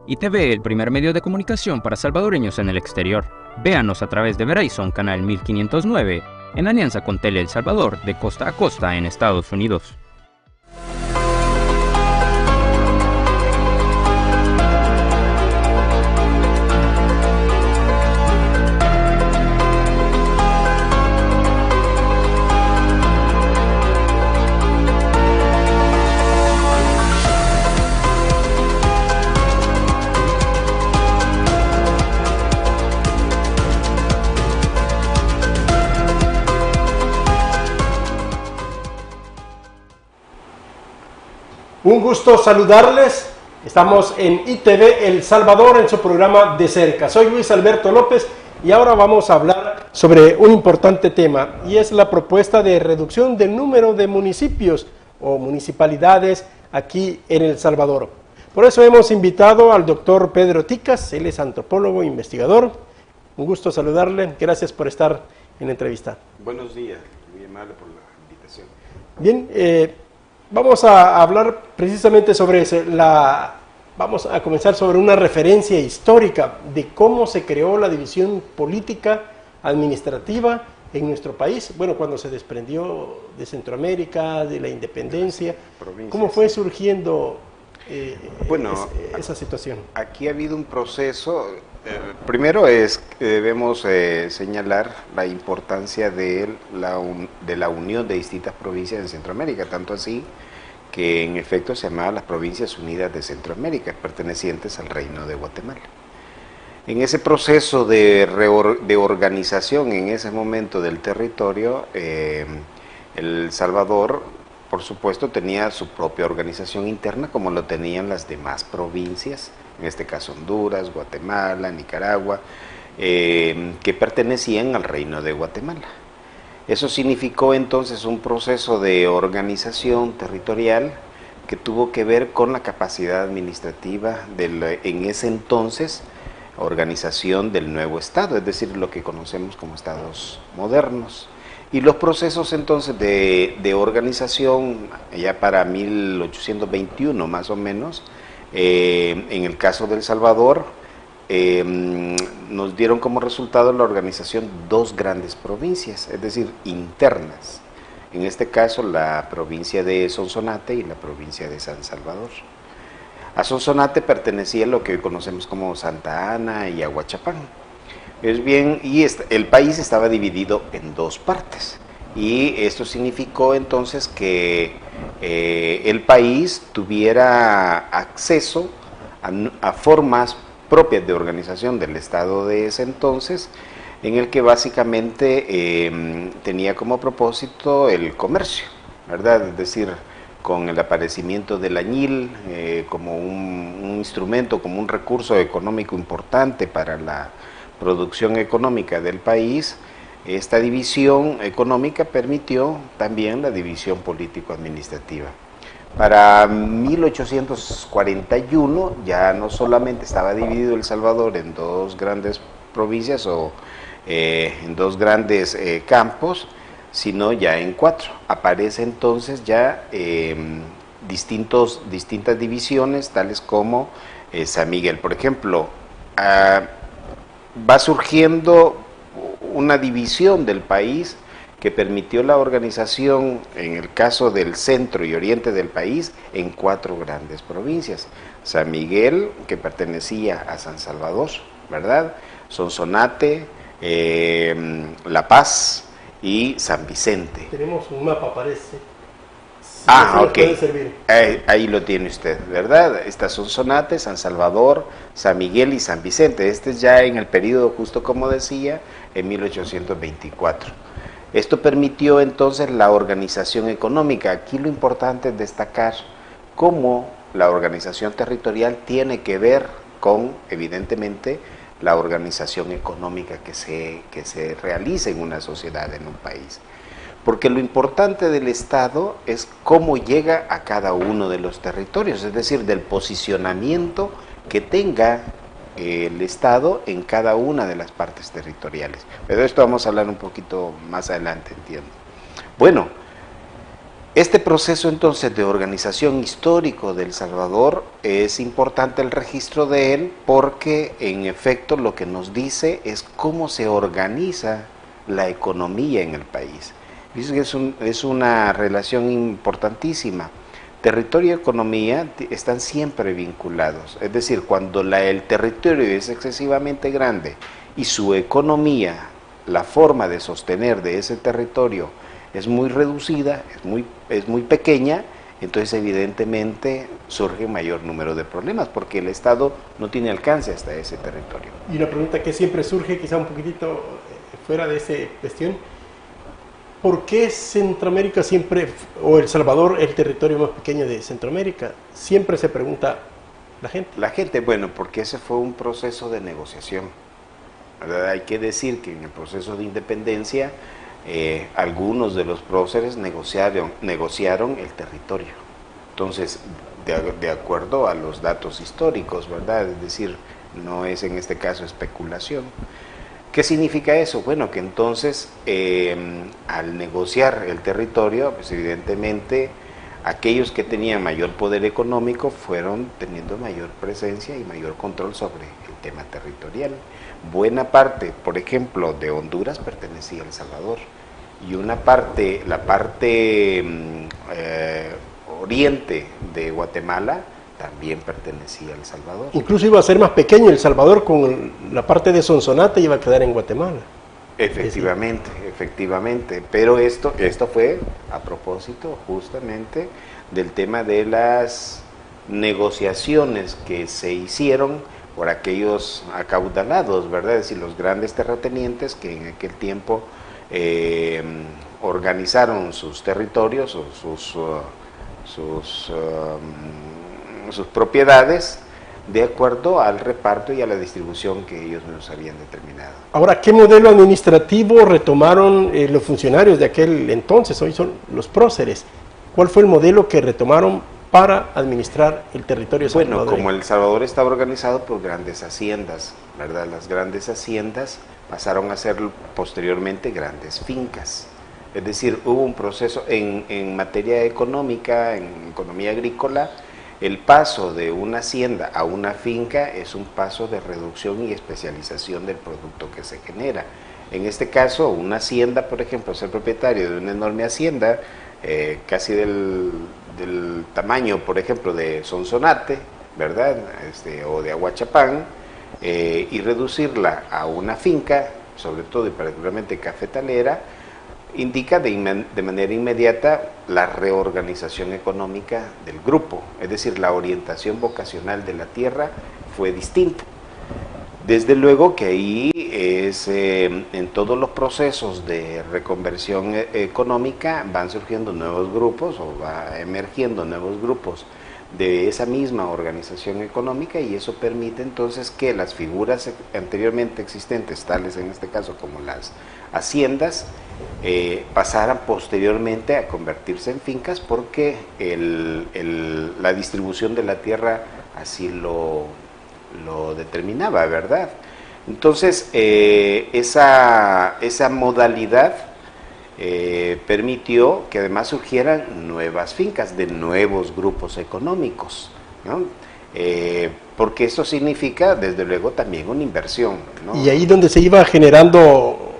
ITV, el primer medio de comunicación para salvadoreños en el exterior. Véanos a través de Verizon Canal 1509, en alianza con Tele El Salvador, de costa a costa en Estados Unidos. Un gusto saludarles. Estamos en ITV El Salvador en su programa De Cerca. Soy Luis Alberto López y ahora vamos a hablar sobre un importante tema y es la propuesta de reducción del número de municipios o municipalidades aquí en El Salvador. Por eso hemos invitado al doctor Pedro Ticas, él es antropólogo e investigador. Un gusto saludarle, gracias por estar en la entrevista. Buenos días, muy amable por la invitación. Bien, vamos a hablar precisamente sobre eso. Vamos a comenzar sobre una referencia histórica de cómo se creó la división política administrativa en nuestro país. Bueno, cuando se desprendió de Centroamérica, de la independencia, ¿cómo fue surgiendo esa situación? Aquí ha habido un proceso. Primero debemos señalar la importancia de la unión de distintas provincias en Centroamérica, tanto así que en efecto se llamaban las Provincias Unidas de Centroamérica, pertenecientes al Reino de Guatemala. En ese proceso de organización en ese momento del territorio, El Salvador, por supuesto, tenía su propia organización interna, como lo tenían las demás provincias, en este caso Honduras, Guatemala, Nicaragua, que pertenecían al Reino de Guatemala. Eso significó entonces un proceso de organización territorial que tuvo que ver con la capacidad administrativa en ese entonces, organización del nuevo Estado, es decir, lo que conocemos como estados modernos. Y los procesos entonces de organización, ya para 1821 más o menos, en el caso de El Salvador, nos dieron como resultado la organización dos grandes provincias, es decir, internas. En este caso, la provincia de Sonsonate y la provincia de San Salvador. A Sonsonate pertenecía lo que hoy conocemos como Santa Ana y Aguachapán. Es bien, y el país estaba dividido en dos partes. Y esto significó entonces que el país tuviera acceso a formas propias de organización del Estado de ese entonces, en el que básicamente tenía como propósito el comercio, ¿verdad? Es decir, con el aparecimiento del añil como un instrumento, como un recurso económico importante para la producción económica del país, esta división económica permitió también la división político-administrativa. Para 1841 ya no solamente estaba dividido El Salvador en dos grandes provincias o en dos grandes campos, sino ya en cuatro. Aparece entonces ya distintas divisiones, tales como San Miguel. Por ejemplo, va surgiendo una división del país que permitió la organización, en el caso del centro y oriente del país, en cuatro grandes provincias. San Miguel, que pertenecía a San Salvador, ¿verdad? Sonsonate, La Paz y San Vicente. Tenemos un mapa, parece. Ok. Ahí lo tiene usted, ¿verdad? Está Sonsonate, San Salvador, San Miguel y San Vicente. Este es ya en el periodo, justo como decía, en 1824. Esto permitió entonces la organización económica. Aquí lo importante es destacar cómo la organización territorial tiene que ver con, evidentemente, la organización económica que se realiza en una sociedad, en un país. Porque lo importante del Estado es cómo llega a cada uno de los territorios, es decir, del posicionamiento que tenga el Estado en cada una de las partes territoriales. Pero de esto vamos a hablar un poquito más adelante, entiendo. Bueno, Este proceso entonces de organización histórico de El Salvador es importante el registro de él porque en efecto lo que nos dice es cómo se organiza la economía en el país. Es una relación importantísima. Territorio y economía están siempre vinculados, es decir, cuando el territorio es excesivamente grande y su economía, la forma de sostener de ese territorio es muy reducida, es muy pequeña, entonces evidentemente surge mayor número de problemas porque el Estado no tiene alcance hasta ese territorio. Y una pregunta que siempre surge, quizá un poquitito fuera de esa cuestión, ¿por qué Centroamérica siempre, o El Salvador, el territorio más pequeño de Centroamérica? Siempre se pregunta la gente. La gente, bueno, porque ese fue un proceso de negociación, ¿verdad? Hay que decir que en el proceso de independencia algunos de los próceres negociaron el territorio. Entonces, de acuerdo a los datos históricos, ¿verdad? Es decir, no es en este caso especulación. ¿Qué significa eso? Bueno, que entonces al negociar el territorio, pues evidentemente aquellos que tenían mayor poder económico fueron teniendo mayor presencia y mayor control sobre el tema territorial. Buena parte, por ejemplo, de Honduras pertenecía a El Salvador y la parte oriente de Guatemala también pertenecía a El Salvador. Incluso iba a ser más pequeño El Salvador, con la parte de Sonsonate iba a quedar en Guatemala. Efectivamente, efectivamente, pero esto fue a propósito justamente del tema de las negociaciones que se hicieron por aquellos acaudalados, ¿verdad? Es decir, los grandes terratenientes que en aquel tiempo organizaron sus territorios o sus propiedades de acuerdo al reparto y a la distribución que ellos nos habían determinado. Ahora, ¿qué modelo administrativo retomaron los funcionarios de aquel entonces? Hoy son los próceres. ¿Cuál fue el modelo que retomaron para administrar el territorio salvadoreño? Bueno, como El Salvador estaba organizado por grandes haciendas, ¿verdad? Las grandes haciendas pasaron a ser posteriormente grandes fincas. Es decir, hubo un proceso en materia económica, en economía agrícola. El paso de una hacienda a una finca es un paso de reducción y especialización del producto que se genera. En este caso, una hacienda, por ejemplo, ser propietario de una enorme hacienda, casi del tamaño, por ejemplo, de Sonsonate, ¿verdad? O de Aguachapán, y reducirla a una finca, sobre todo y particularmente cafetalera, indica de manera inmediata la reorganización económica del grupo, es decir, la orientación vocacional de la tierra fue distinta. Desde luego que ahí es en todos los procesos de reconversión económica van surgiendo nuevos grupos o va emergiendo nuevos grupos de esa misma organización económica y eso permite entonces que las figuras anteriormente existentes, tales en este caso como las haciendas, pasaran posteriormente a convertirse en fincas porque la distribución de la tierra así lo determinaba, ¿verdad? Entonces, esa modalidad permitió que además surgieran nuevas fincas de nuevos grupos económicos, ¿no? Porque eso significa, desde luego, también una inversión, ¿no? Y ahí donde se iba generando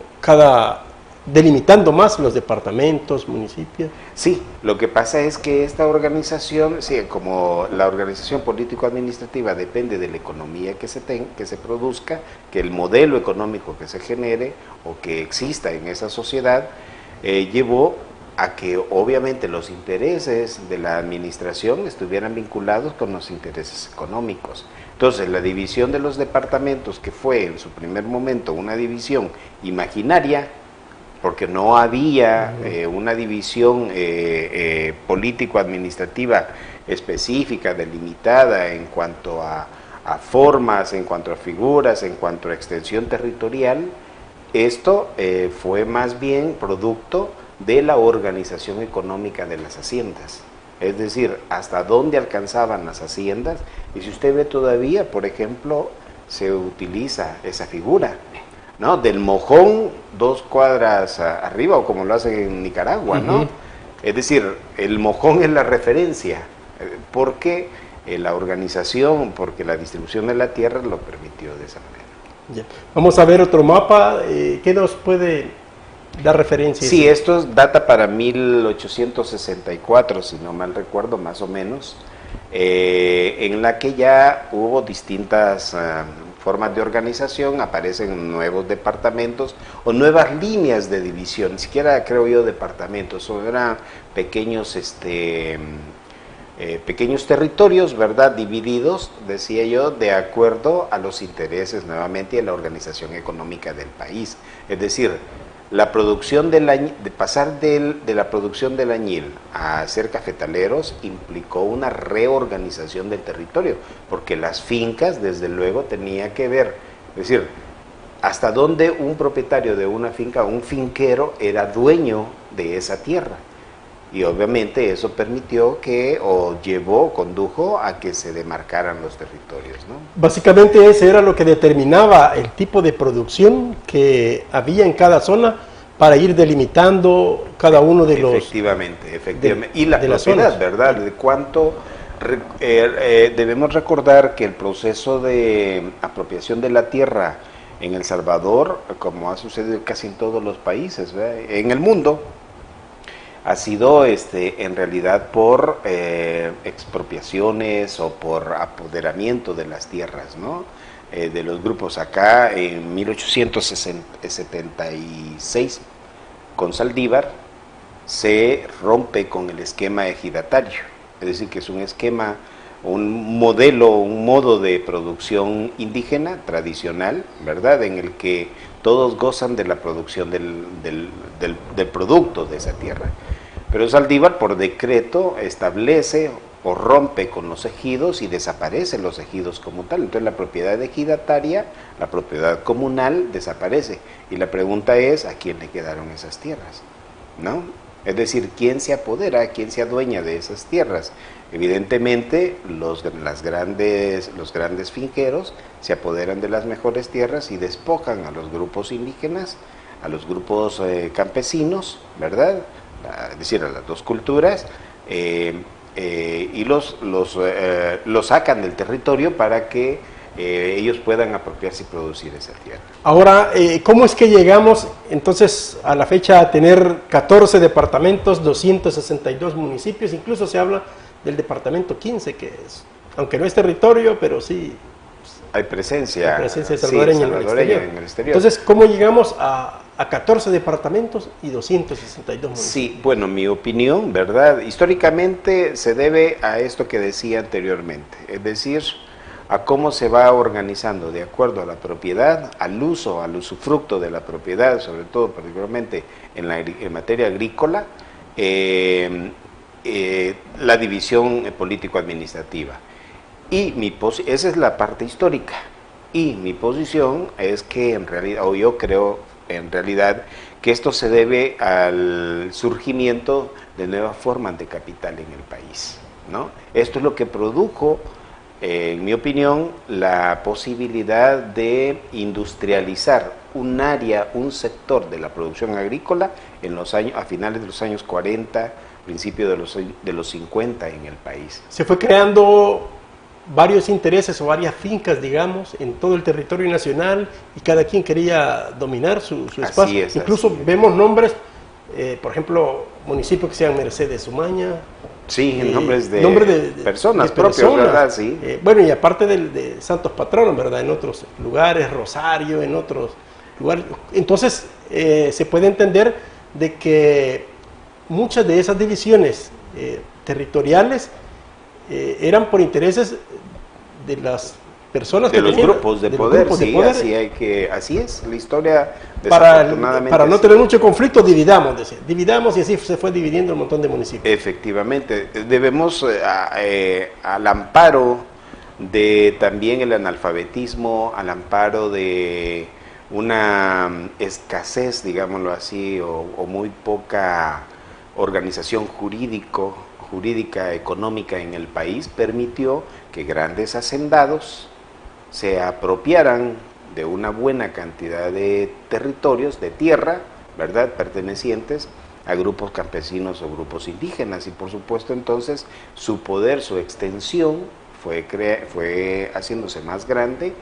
delimitando más los departamentos, municipios. Sí, lo que pasa es que esta organización, sí, como la organización político-administrativa depende de la economía que se produzca, que el modelo económico que se genere o que exista en esa sociedad, llevó a que obviamente los intereses de la administración estuvieran vinculados con los intereses económicos. Entonces, la división de los departamentos, que fue en su primer momento una división imaginaria, porque no había una división político-administrativa específica, delimitada en cuanto a formas, en cuanto a figuras, en cuanto a extensión territorial. Esto fue más bien producto de la organización económica de las haciendas, es decir, hasta dónde alcanzaban las haciendas, y si usted ve todavía, por ejemplo, se utiliza esa figura, ¿no? Del mojón 2 cuadras arriba, o como lo hacen en Nicaragua, ¿no? Es decir, el mojón es la referencia, porque la organización, porque la distribución de la tierra lo permitió de esa manera. Ya. Vamos a ver otro mapa. ¿Qué nos puede dar referencia? Sí, esto data para 1864, si no mal recuerdo, más o menos, en la que ya hubo distintas formas de organización, aparecen nuevos departamentos o nuevas líneas de división, ni siquiera creo yo departamentos, eran pequeños pequeños territorios, ¿verdad?, divididos, decía yo, de acuerdo a los intereses nuevamente y a la organización económica del país. Es decir, la producción de pasar de la producción del añil a ser cafetaleros implicó una reorganización del territorio, porque las fincas, desde luego, tenía que ver, es decir, hasta dónde un propietario de una finca, un finquero, era dueño de esa tierra. Y obviamente eso permitió condujo a que se demarcaran los territorios, ¿no? Básicamente ese era lo que determinaba el tipo de producción que había en cada zona para ir delimitando cada uno de los... Efectivamente. Y la propiedad, ¿verdad? De cuánto... debemos recordar que el proceso de apropiación de la tierra en El Salvador, como ha sucedido casi en todos los países, ¿verdad?, en el mundo, ha sido en realidad por expropiaciones o por apoderamiento de las tierras, ¿no?, de los grupos. Acá en 1876 con Saldívar se rompe con el esquema ejidatario, es decir, que es un esquema, un modelo, un modo de producción indígena tradicional, ¿verdad?, en el que todos gozan de la producción del producto de esa tierra. Pero Saldívar, por decreto, establece o rompe con los ejidos y desaparecen los ejidos como tal. Entonces la propiedad ejidataria, la propiedad comunal, desaparece. Y la pregunta es, ¿a quién le quedaron esas tierras?, ¿no? Es decir, ¿quién se apodera, quién se adueña de esas tierras? Evidentemente, los grandes finqueros se apoderan de las mejores tierras y despojan a los grupos indígenas, a los grupos campesinos, ¿verdad?, es decir, a las dos culturas, y los sacan del territorio para que ellos puedan apropiarse y producir esa tierra. Ahora, ¿cómo es que llegamos entonces a la fecha a tener 14 departamentos, 262 municipios? Incluso se habla del departamento 15, que es, aunque no es territorio, pero sí hay presencia salvadoreña, en el exterior. Entonces, ¿cómo llegamos a 14 departamentos y 262 municipios? Sí, bueno, mi opinión, ¿verdad?, históricamente se debe a esto que decía anteriormente, es decir, a cómo se va organizando de acuerdo a la propiedad, al usufructo de la propiedad, sobre todo particularmente en materia agrícola, la división político-administrativa. Y esa es la parte histórica. Y mi posición es que en realidad, o yo creo en realidad, que esto se debe al surgimiento de nuevas formas de capital en el país, ¿no? Esto es lo que produjo, en mi opinión, la posibilidad de industrializar un área, un sector de la producción agrícola a finales de los años 40, principio de los 50 en el país. Se fue creando varios intereses o varias fincas, digamos, en todo el territorio nacional, y cada quien quería dominar su espacio. Incluso vemos nombres, por ejemplo, municipios que sean Mercedes Umaña. Sí, nombres de personas propias, ¿verdad? Sí. Bueno, y aparte de santos patronos, ¿verdad?, en otros lugares, Rosario, en otros lugares. Entonces, se puede entender de que muchas de esas divisiones territoriales eran por intereses de las personas de los grupos de poder, sí, así es la historia, desafortunadamente. Para no tener mucho conflicto, dividamos, y así se fue dividiendo un montón de municipios. Efectivamente, debemos al amparo de también el analfabetismo, al amparo de una escasez, digámoslo así, o muy poca organización jurídica, económica en el país, permitió que grandes hacendados se apropiaran de una buena cantidad de territorios, de tierra, ¿verdad?, pertenecientes a grupos campesinos o grupos indígenas, y por supuesto entonces su poder, su extensión fue haciéndose más grande,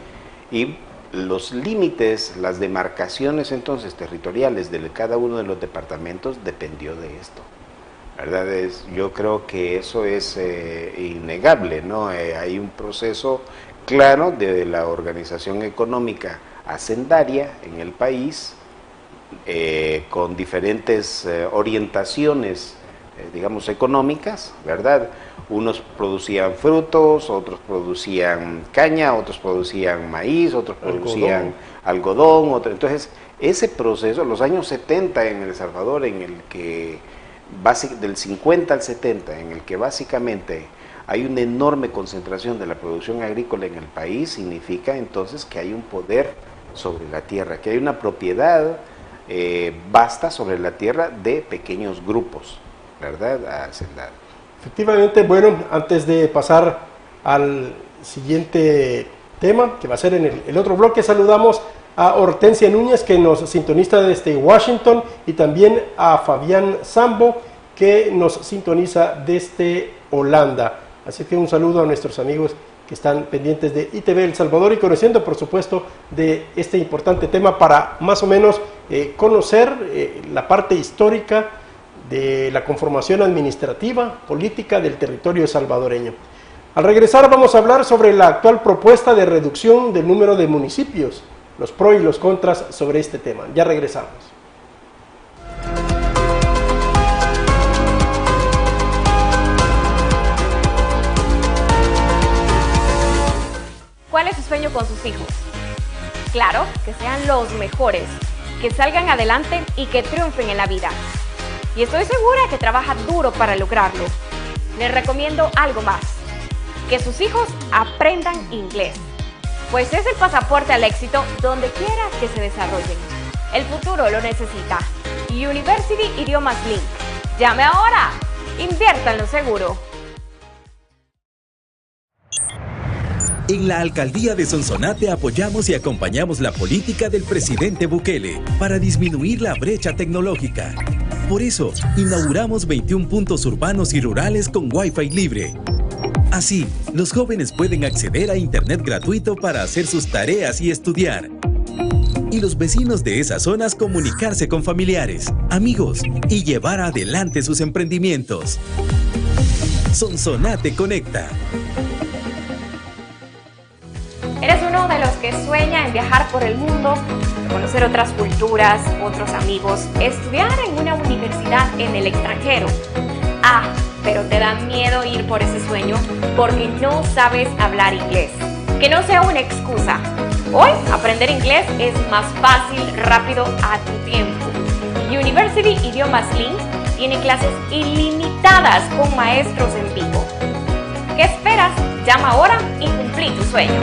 y los límites, las demarcaciones entonces territoriales de cada uno de los departamentos dependió de esto, ¿verdad? Yo creo que eso es innegable, ¿no? Hay un proceso claro de la organización económica hacendaria en el país, con diferentes orientaciones, digamos, económicas, ¿verdad? Unos producían frutos, otros producían caña, otros producían maíz, otros producían algodón. Entonces, ese proceso, los años 70 en El Salvador, en el que, del 50 al 70, en el que básicamente hay una enorme concentración de la producción agrícola en el país, significa entonces que hay un poder sobre la tierra, que hay una propiedad vasta sobre la tierra de pequeños grupos, ¿verdad? Hacendados. Efectivamente, bueno, antes de pasar al siguiente tema, que va a ser en el otro bloque, saludamos a Hortensia Núñez, que nos sintoniza desde Washington, y también a Fabián Sambo, que nos sintoniza desde Holanda. Así que un saludo a nuestros amigos que están pendientes de ITV El Salvador y conociendo, por supuesto, de este importante tema para más o menos conocer la parte histórica de la conformación administrativa, política del territorio salvadoreño. Al regresar vamos a hablar sobre la actual propuesta de reducción del número de municipios, los pros y los contras sobre este tema. Ya regresamos. ¿Cuál es su sueño con sus hijos? Claro, que sean los mejores, que salgan adelante y que triunfen en la vida. Y estoy segura que trabaja duro para lograrlo. Les recomiendo algo más, que sus hijos aprendan inglés, pues es el pasaporte al éxito donde quiera que se desarrollen. El futuro lo necesita. University Idiomas Link. Llame ahora, inviértanlo seguro. En la Alcaldía de Sonsonate apoyamos y acompañamos la política del presidente Bukele para disminuir la brecha tecnológica. Por eso, inauguramos 21 puntos urbanos y rurales con Wi-Fi libre. Así, los jóvenes pueden acceder a Internet gratuito para hacer sus tareas y estudiar. Y los vecinos de esas zonas comunicarse con familiares, amigos y llevar adelante sus emprendimientos. Sonsonate Conecta. ¿Eres uno de los que sueña en viajar por el mundo, conocer otras culturas, otros amigos, estudiar en una universidad en el extranjero? Pero te da miedo ir por ese sueño porque no sabes hablar inglés. Que no sea una excusa. Hoy aprender inglés es más fácil, rápido, a tu tiempo. University Idiomas Link tiene clases ilimitadas con maestros en vivo. ¿Qué esperas? Llama ahora y cumplí tu sueño.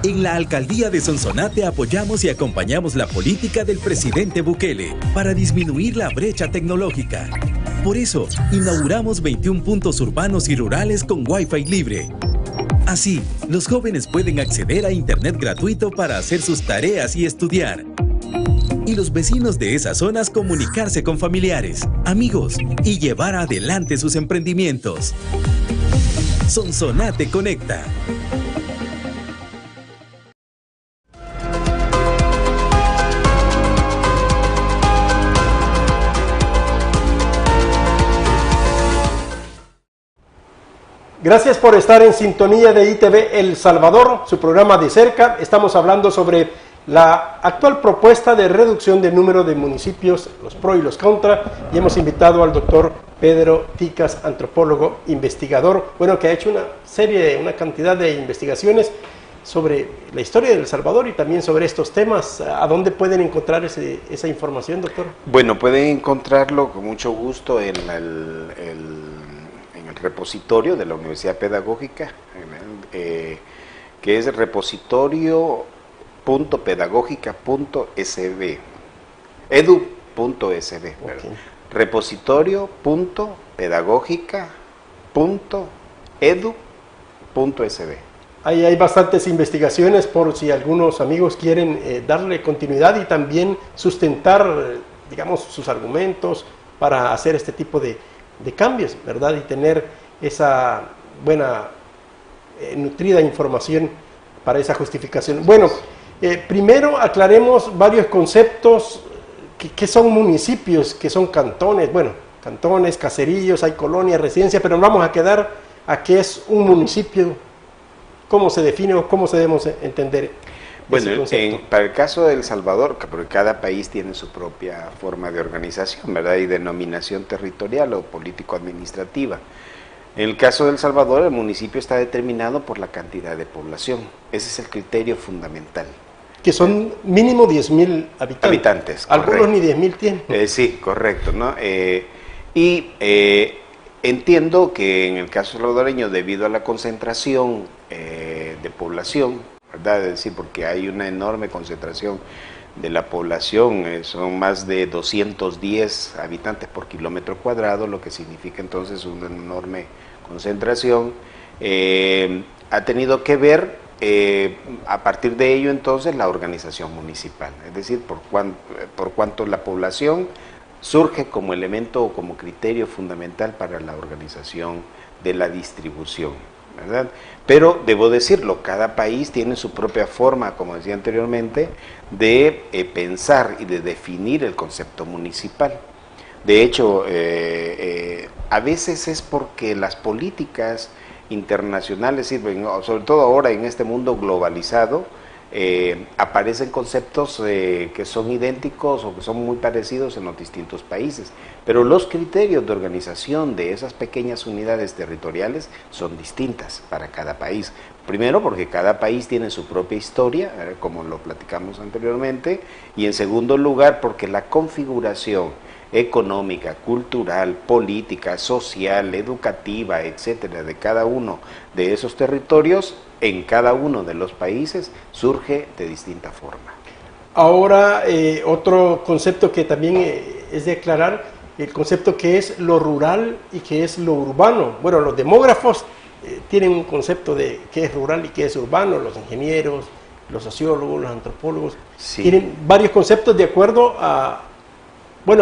En la Alcaldía de Sonsonate apoyamos y acompañamos la política del presidente Bukele para disminuir la brecha tecnológica. Por eso, inauguramos 21 puntos urbanos y rurales con Wi-Fi libre. Así, los jóvenes pueden acceder a Internet gratuito para hacer sus tareas y estudiar. Y los vecinos de esas zonas comunicarse con familiares, amigos y llevar adelante sus emprendimientos. Sonsonate Conecta. Gracias por estar en sintonía de ITV El Salvador, su programa de cerca. Estamos hablando sobre la actual propuesta de reducción del número de municipios, los pros y los contra, y hemos invitado al doctor Pedro Ticas, antropólogo, investigador, bueno, que ha hecho una cantidad de investigaciones sobre la historia de El Salvador y también sobre estos temas. ¿A dónde pueden encontrar esa información, doctor? Bueno, pueden encontrarlo con mucho gusto en el repositorio de la Universidad Pedagógica, que es repositorio.pedagogica.sb, edu.sb, okay. Repositorio.pedagogica.sb. Ahí hay bastantes investigaciones por si algunos amigos quieren darle continuidad y también sustentar, digamos, sus argumentos para hacer este tipo de cambios, ¿verdad? Y tener esa buena, nutrida información para esa justificación. Bueno, primero aclaremos varios conceptos que son municipios, que son cantones, bueno, cantones, caseríos, hay colonias, residencias, pero vamos a quedar a qué es un municipio, cómo se define o cómo se debemos entender. Bueno, para el caso de El Salvador, porque cada país tiene su propia forma de organización, ¿verdad? Y denominación territorial o político-administrativa. En el caso de El Salvador, el municipio está determinado por la cantidad de población. Ese es el criterio fundamental. Que son mínimo 10.000 habitantes. Algunos ni 10.000 tienen. Sí, correcto, ¿no? Entiendo que en el caso salvadoreño, debido a la concentración de población, ¿verdad? Es decir, porque hay una enorme concentración de la población, son más de 210 habitantes por kilómetro cuadrado, lo que significa entonces una enorme concentración, ha tenido que ver a partir de ello entonces la organización municipal, es decir, por cuanto la población surge como elemento o como criterio fundamental para la organización de la distribución, ¿verdad? Pero debo decirlo, cada país tiene su propia forma, como decía anteriormente, de pensar y de definir el concepto municipal. De hecho, a veces es porque las políticas internacionales sirven, sobre todo ahora en este mundo globalizado, aparecen conceptos que son idénticos o que son muy parecidos en los distintos países, pero los criterios de organización de esas pequeñas unidades territoriales son distintas para cada país. Primero, porque cada país tiene su propia historia, como lo platicamos anteriormente, y en segundo lugar, porque la configuración económica, cultural, política, social, educativa, etcétera, de cada uno de esos territorios, en cada uno de los países, surge de distinta forma. Ahora, otro concepto que también es de aclarar, el concepto que es lo rural y que es lo urbano. Bueno, los demógrafos tienen un concepto de qué es rural y qué es urbano, los ingenieros, los sociólogos, los antropólogos, sí, tienen varios conceptos de acuerdo a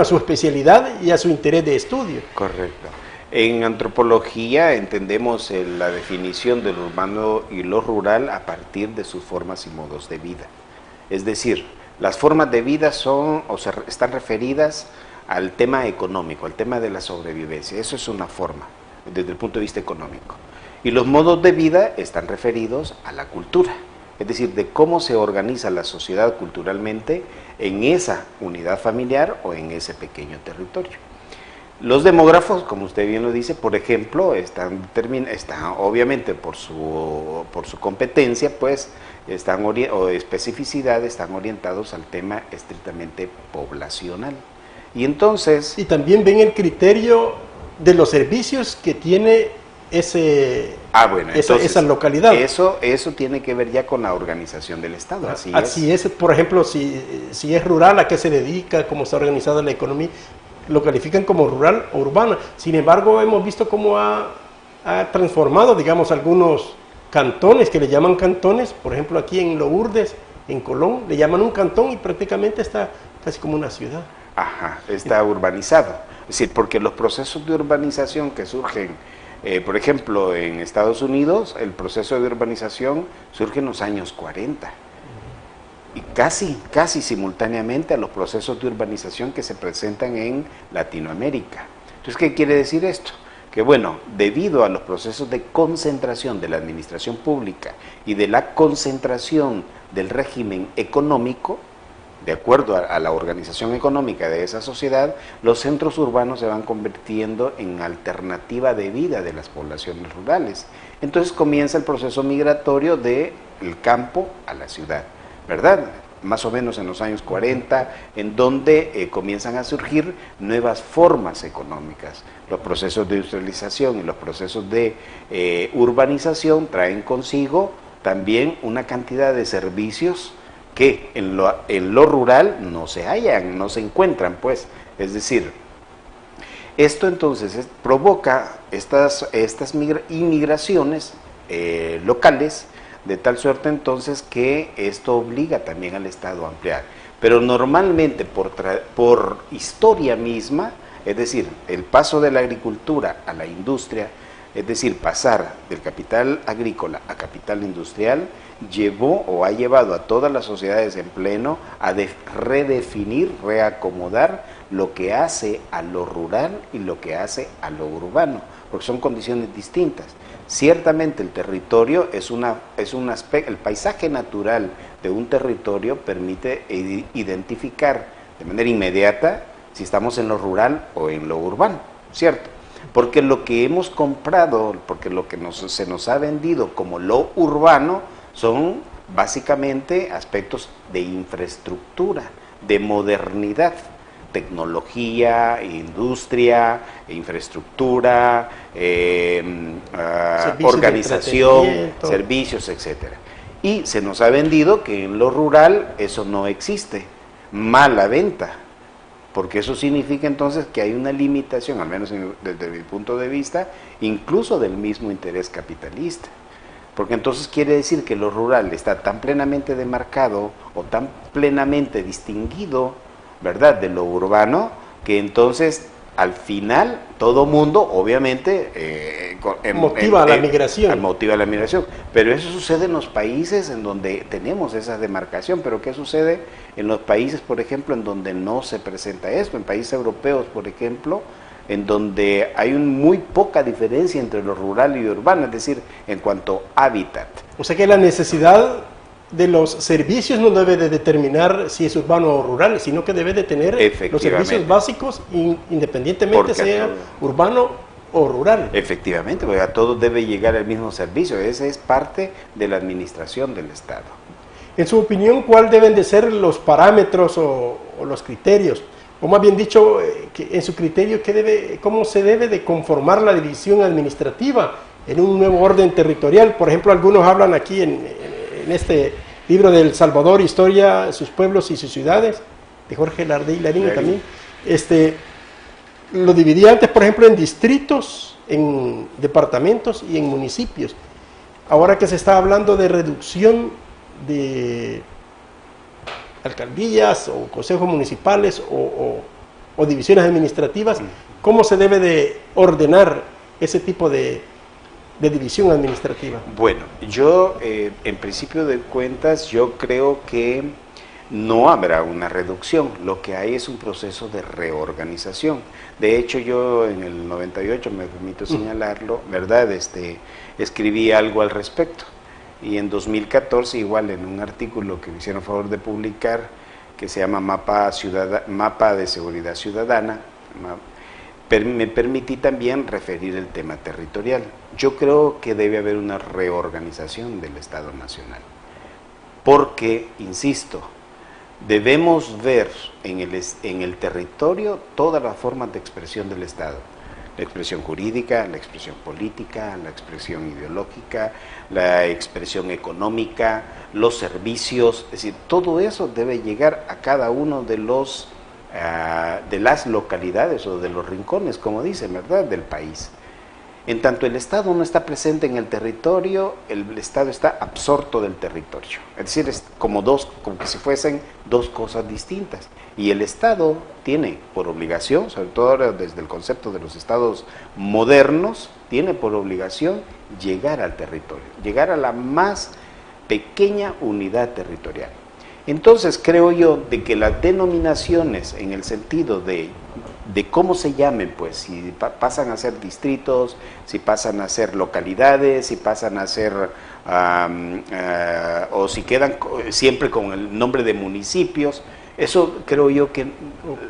su especialidad y a su interés de estudio. Correcto. En antropología entendemos la definición del urbano y lo rural a partir de sus formas y modos de vida. Es decir, las formas de vida están referidas al tema económico, al tema de la sobrevivencia. Eso es una forma, desde el punto de vista económico. Y los modos de vida están referidos a la cultura, es decir, de cómo se organiza la sociedad culturalmente en esa unidad familiar o en ese pequeño territorio. Los demógrafos, como usted bien lo dice, por ejemplo, están obviamente por su competencia, pues, o especificidad, están orientados al tema estrictamente poblacional. Y entonces... Y también ven el criterio de los servicios que tiene esa localidad. Eso tiene que ver ya con la organización del Estado. Así es, por ejemplo, si es rural, ¿a qué se dedica? ¿Cómo está organizada la economía? Lo califican como rural o urbana. Sin embargo, hemos visto cómo ha transformado, digamos, algunos cantones que le llaman cantones. Por ejemplo, aquí en Lourdes, en Colón, le llaman un cantón y prácticamente está casi como una ciudad. Ajá, está urbanizado. Es decir, porque los procesos de urbanización que surgen, por ejemplo, en Estados Unidos, el proceso de urbanización surge en los años 40. Y casi simultáneamente a los procesos de urbanización que se presentan en Latinoamérica. Entonces, ¿qué quiere decir esto? Que bueno, debido a los procesos de concentración de la administración pública y de la concentración del régimen económico, de acuerdo a la organización económica de esa sociedad, los centros urbanos se van convirtiendo en alternativa de vida de las poblaciones rurales. Entonces comienza el proceso migratorio del campo a la ciudad, ¿verdad? Más o menos en los años 40, en donde comienzan a surgir nuevas formas económicas. Los procesos de industrialización y los procesos de urbanización traen consigo también una cantidad de servicios que en lo rural no se hallan, no se encuentran, pues. Es decir, Esto entonces provoca estas inmigraciones locales, de tal suerte entonces que esto obliga también al Estado a ampliar. Pero normalmente por historia misma, es decir, el paso de la agricultura a la industria, es decir, pasar del capital agrícola a capital industrial, llevó o ha llevado a todas las sociedades en pleno a redefinir, reacomodar lo que hace a lo rural y lo que hace a lo urbano, porque son condiciones distintas. Ciertamente el territorio es un aspecto, el paisaje natural de un territorio permite identificar de manera inmediata si estamos en lo rural o en lo urbano, ¿cierto? Porque lo que hemos comprado, porque lo que se nos ha vendido como lo urbano son básicamente aspectos de infraestructura, de modernidad, tecnología, industria, infraestructura, organización, servicios, etcétera. Y se nos ha vendido que en lo rural eso no existe, mala venta, porque eso significa entonces que hay una limitación, al menos desde mi punto de vista, incluso del mismo interés capitalista. Porque entonces quiere decir que lo rural está tan plenamente demarcado o tan plenamente distinguido, ¿verdad?, de lo urbano, que entonces al final todo mundo obviamente motiva la migración. Motiva la migración. Pero eso sucede en los países en donde tenemos esa demarcación. Pero ¿qué sucede en los países, por ejemplo, en donde no se presenta esto? En países europeos, por ejemplo, en donde hay muy poca diferencia entre lo rural y lo urbano, es decir, en cuanto a hábitat. O sea que la necesidad de los servicios no debe de determinar si es urbano o rural, sino que debe de tener los servicios básicos independientemente sea urbano o rural. Efectivamente, porque a todos debe llegar el mismo servicio, ese es parte de la administración del Estado. En su opinión, ¿cuál deben de ser los parámetros o los criterios? O más bien dicho, que en su criterio, ¿cómo se debe de conformar la división administrativa en un nuevo orden territorial? Por ejemplo, algunos hablan aquí en este libro de El Salvador, Historia, sus pueblos y sus ciudades, de Jorge Lardey Larín también, lo dividía antes, por ejemplo, en distritos, en departamentos y en municipios. Ahora que se está hablando de reducción de alcaldías o consejos municipales o divisiones administrativas, ¿cómo se debe de ordenar ese tipo de división administrativa? Bueno, yo en principio de cuentas yo creo que no habrá una reducción, lo que hay es un proceso de reorganización. De hecho, yo en el 98, me permito señalarlo, ¿verdad? Escribí algo al respecto. Y en 2014, igual en un artículo que me hicieron favor de publicar, que se llama Mapa de Seguridad Ciudadana, me permití también referir el tema territorial. Yo creo que debe haber una reorganización del Estado Nacional, porque, insisto, debemos ver en el territorio todas las formas de expresión del Estado. La expresión jurídica, la expresión política, la expresión ideológica, la expresión económica, los servicios, es decir, todo eso debe llegar a cada uno de las localidades o de los rincones, como dicen, ¿verdad?, del país. En tanto el Estado no está presente en el territorio, el Estado está absorto del territorio. Es decir, es como que si fuesen dos cosas distintas. Y el Estado tiene por obligación, sobre todo ahora desde el concepto de los estados modernos, tiene por obligación llegar al territorio, llegar a la más pequeña unidad territorial. Entonces creo yo de que las denominaciones en el sentido de cómo se llamen, pues si pasan a ser distritos, si pasan a ser localidades, si pasan a ser o si quedan siempre con el nombre de municipios, eso creo yo que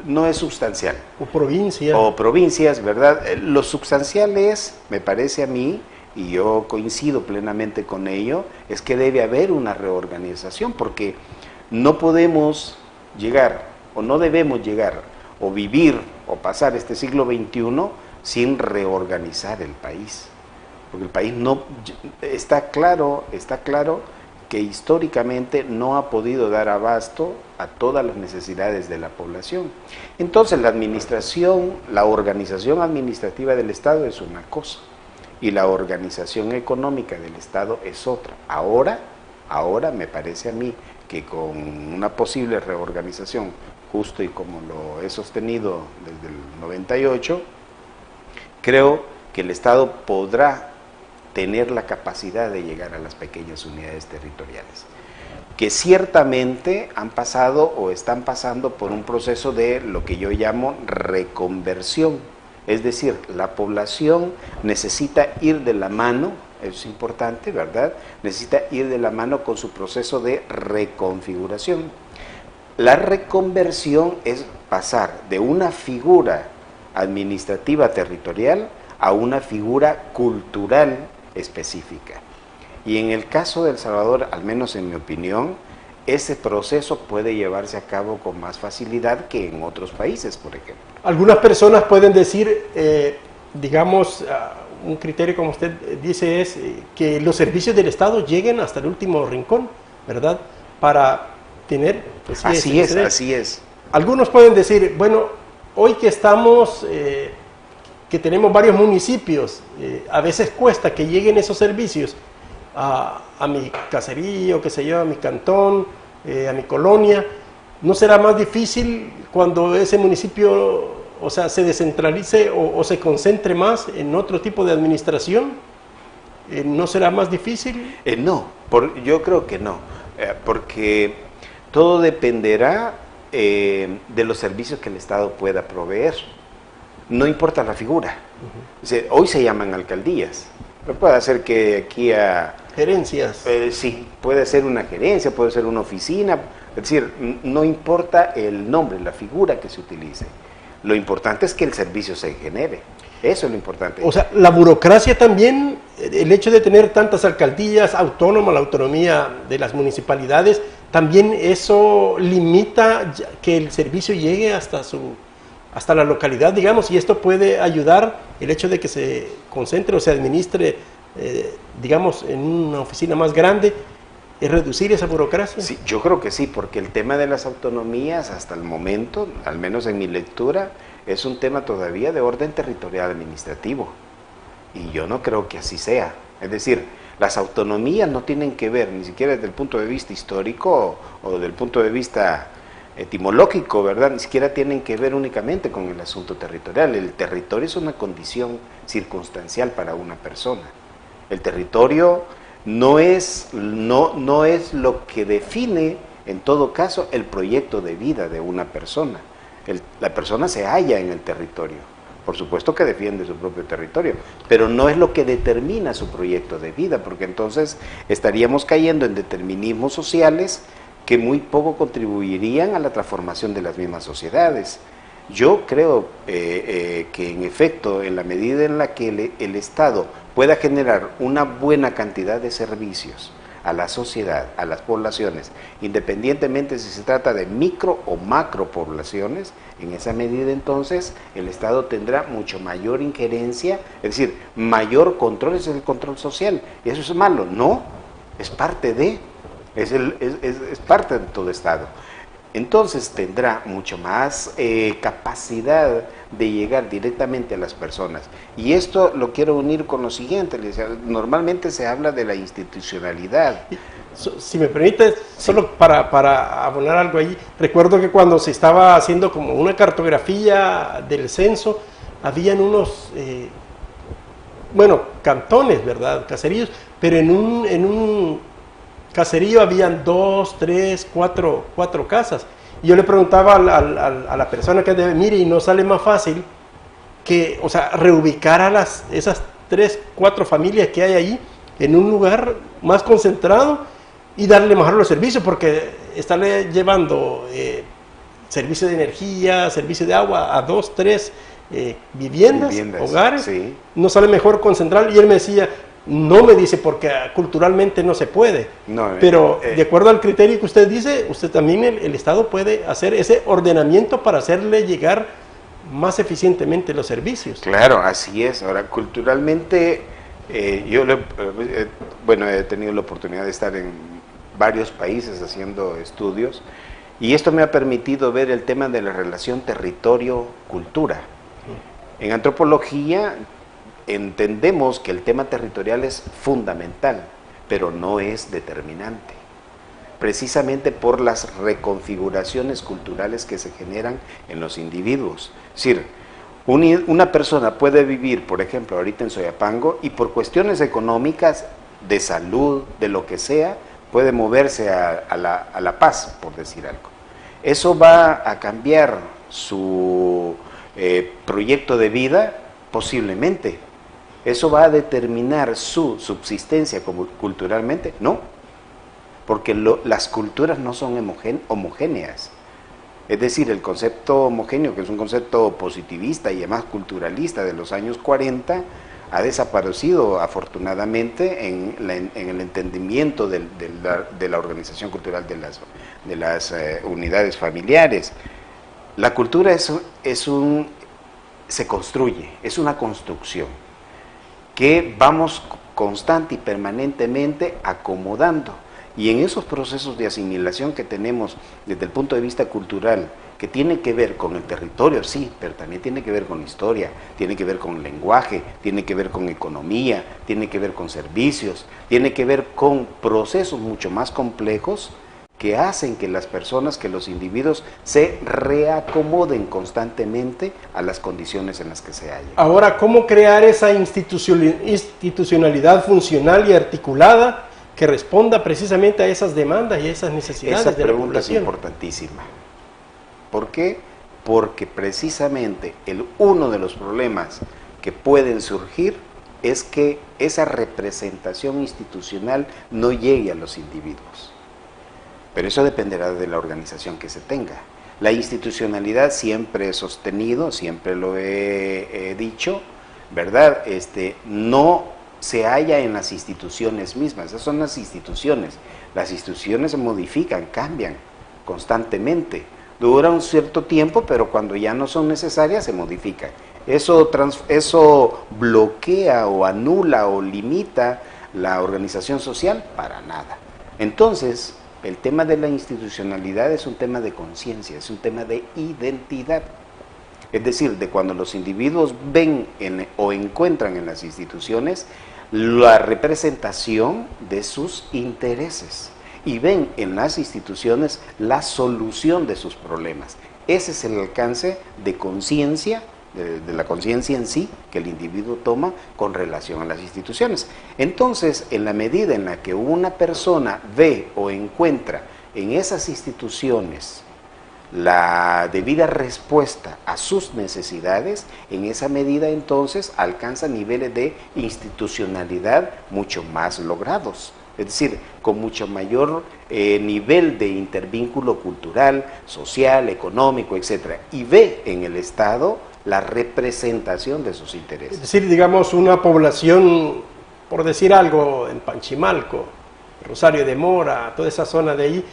no es sustancial. O provincias. O provincias, ¿verdad? Lo sustancial es, me parece a mí, y yo coincido plenamente con ello, es que debe haber una reorganización, porque no podemos llegar, o no debemos llegar, o vivir, o pasar este siglo XXI sin reorganizar el país. Porque el país no, está claro que históricamente no ha podido dar abasto a todas las necesidades de la población. Entonces la administración, la organización administrativa del Estado es una cosa y la organización económica del Estado es otra. Ahora me parece a mí que con una posible reorganización, justo y como lo he sostenido desde el 98, creo que el Estado podrá tener la capacidad de llegar a las pequeñas unidades territoriales, que ciertamente han pasado o están pasando por un proceso de lo que yo llamo reconversión, es decir, la población necesita ir de la mano, eso es importante, ¿verdad? Necesita ir de la mano con su proceso de reconfiguración. La reconversión es pasar de una figura administrativa territorial a una figura cultural específica. Y en el caso de El Salvador, al menos en mi opinión, ese proceso puede llevarse a cabo con más facilidad que en otros países, por ejemplo. Algunas personas pueden decir, digamos, un criterio como usted dice es que los servicios del Estado lleguen hasta el último rincón, ¿verdad? Para tener... Pues, así es. Algunos pueden decir, bueno, hoy que estamos... que tenemos varios municipios, a veces cuesta que lleguen esos servicios a mi caserío, qué sé yo, a mi cantón, a mi colonia. ¿No será más difícil cuando ese municipio, o sea, se descentralice o se concentre más en otro tipo de administración? ¿No será más difícil? No, yo creo que no, porque todo dependerá de los servicios que el Estado pueda proveer. No importa la figura. Hoy se llaman alcaldías, pero puede ser que aquí a... Gerencias. Sí, puede ser una gerencia, puede ser una oficina, es decir, no importa el nombre, la figura que se utilice. Lo importante es que el servicio se genere, eso es lo importante. O sea, la burocracia también, el hecho de tener tantas alcaldías autónomas, la autonomía de las municipalidades, también eso limita que el servicio llegue hasta la localidad, digamos, y esto puede ayudar el hecho de que se concentre o se administre, digamos, en una oficina más grande, es reducir esa burocracia. Sí, yo creo que sí, porque el tema de las autonomías hasta el momento, al menos en mi lectura, es un tema todavía de orden territorial administrativo, y yo no creo que así sea. Es decir, las autonomías no tienen que ver ni siquiera desde el punto de vista histórico o desde el punto de vista etimológico, ¿verdad? Ni siquiera tienen que ver únicamente con el asunto territorial. El territorio es una condición circunstancial para una persona. El territorio no es lo que define, en todo caso, el proyecto de vida de una persona. La persona se halla en el territorio. Por supuesto que defiende su propio territorio, pero no es lo que determina su proyecto de vida, porque entonces estaríamos cayendo en determinismos sociales que muy poco contribuirían a la transformación de las mismas sociedades. Yo creo que en efecto, en la medida en la que el Estado pueda generar una buena cantidad de servicios a la sociedad, a las poblaciones, independientemente si se trata de micro o macro poblaciones, en esa medida entonces el Estado tendrá mucho mayor injerencia, es decir, mayor control, es el control social. ¿Y eso es malo? No, es parte de... Es parte de todo Estado. Entonces tendrá mucho más capacidad de llegar directamente a las personas. Y esto lo quiero unir con lo siguiente. Normalmente se habla de la institucionalidad. Si me permite, solo para abonar algo ahí, recuerdo que cuando se estaba haciendo como una cartografía del censo, habían unos, cantones, ¿verdad? Caseríos, pero en un caserío habían 2, 3, 4 casas. Y yo le preguntaba a la persona que mire, y no sale más fácil que, o sea, reubicar a esas 3, 4 familias que hay ahí en un lugar más concentrado y darle mejor los servicios, porque estarle llevando servicio de energía, servicio de agua a 2, 3 viviendas, hogares, sí. No sale mejor concentrar. Y él me decía, no me dice porque culturalmente no se puede, pero de acuerdo al criterio que usted dice, usted también, el Estado puede hacer ese ordenamiento para hacerle llegar más eficientemente los servicios. Claro, así es. Ahora, culturalmente, yo he tenido la oportunidad de estar en varios países haciendo estudios, y esto me ha permitido ver el tema de la relación territorio-cultura. En antropología entendemos que el tema territorial es fundamental, pero no es determinante, precisamente por las reconfiguraciones culturales que se generan en los individuos. Es decir, una persona puede vivir, por ejemplo, ahorita en Soyapango, y por cuestiones económicas, de salud, de lo que sea, puede moverse a La Paz, por decir algo. Eso va a cambiar su proyecto de vida, posiblemente. ¿Eso va a determinar su subsistencia culturalmente? No, porque las culturas no son homogéneas. Es decir, el concepto homogéneo, que es un concepto positivista y además culturalista de los años 40, ha desaparecido afortunadamente en el entendimiento de la organización cultural de las unidades familiares. La cultura se construye, es una construcción que vamos constante y permanentemente acomodando. Y en esos procesos de asimilación que tenemos desde el punto de vista cultural, que tiene que ver con el territorio, sí, pero también tiene que ver con historia, tiene que ver con lenguaje, tiene que ver con economía, tiene que ver con servicios, tiene que ver con procesos mucho más complejos que hacen que las personas, que los individuos se reacomoden constantemente a las condiciones en las que se hallan. Ahora, ¿cómo crear esa institucionalidad funcional y articulada que responda precisamente a esas demandas y a esas necesidades de la población? Esa pregunta es importantísima. ¿Por qué? Porque precisamente uno de los problemas que pueden surgir es que esa representación institucional no llegue a los individuos. Pero eso dependerá de la organización que se tenga. La institucionalidad siempre he sostenido, siempre lo he dicho, ¿verdad? No se halla en las instituciones mismas, esas son las instituciones. Las instituciones se modifican, cambian constantemente. Dura un cierto tiempo, pero cuando ya no son necesarias se modifican. Eso bloquea o anula o limita la organización social para nada. Entonces, el tema de la institucionalidad es un tema de conciencia, es un tema de identidad. Es decir, de cuando los individuos ven o encuentran en las instituciones la representación de sus intereses y ven en las instituciones la solución de sus problemas. Ese es el alcance de conciencia, de la conciencia en sí, que el individuo toma con relación a las instituciones. Entonces, en la medida en la que una persona ve o encuentra en esas instituciones la debida respuesta a sus necesidades, en esa medida entonces alcanza niveles de institucionalidad mucho más logrados. Es decir, con mucho mayor nivel de intervínculo cultural, social, económico, etc. Y ve en el Estado la representación de sus intereses. Es decir, digamos, una población, por decir algo, en Panchimalco, Rosario de Mora, toda esa zona de ahí,